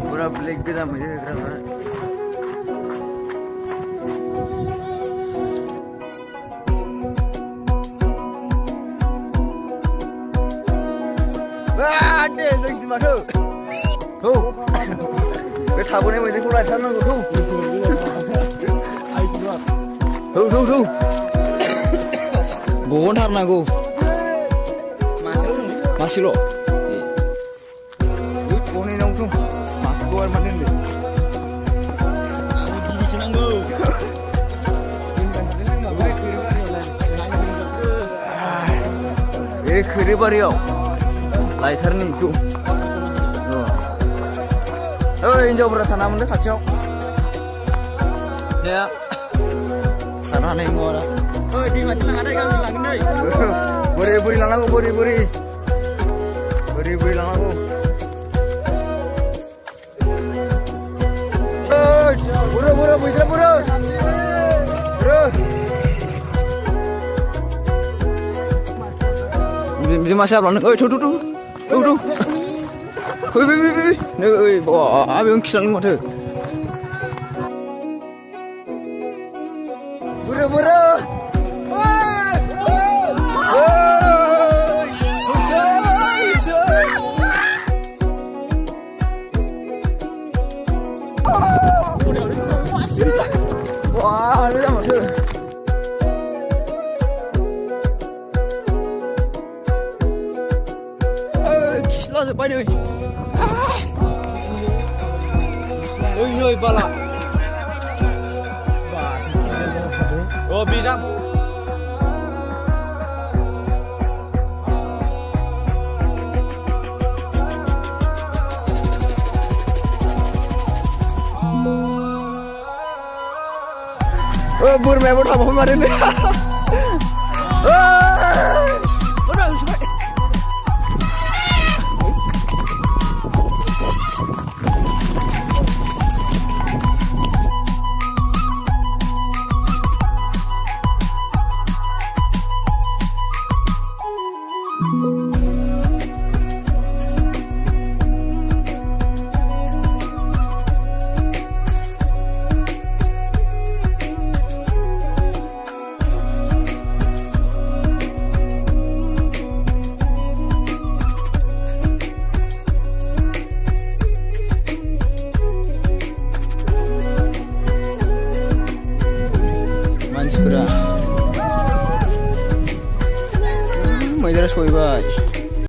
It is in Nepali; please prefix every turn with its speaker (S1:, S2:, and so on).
S1: Pura black goja मैदेर होग्राफ्रा deh जोंनि माथो थौ बे थाबोनाय मैदेरखौ लायथारनांगौ थौ बहनथारनांगौ मासेल' बहनहैनांगौ मासेखौ आरो माथो होनदों गिदिरसो नांगौ बे खैरोबारियाव लायथारनि थौ ओइ हिनजावफोरा थानामोनलै खाथियाव दे थानो हानाय नङा दा ओइ दैमासिम लाङा दे गामिसिम लांगोन नै बोरै लांनांगौ बोरै लांनांगौ ओइ बोरो मैदेरा बोरो बिदि मासे हाब्लानो ओइ थौ फै नै ओइ बा बेयावनो खिलांदों माथो बोरो wah ini maksud gila sampai nih oi bala oh bisa oh burung apa kemarin nih udah sampai मैदेरा सहैबाय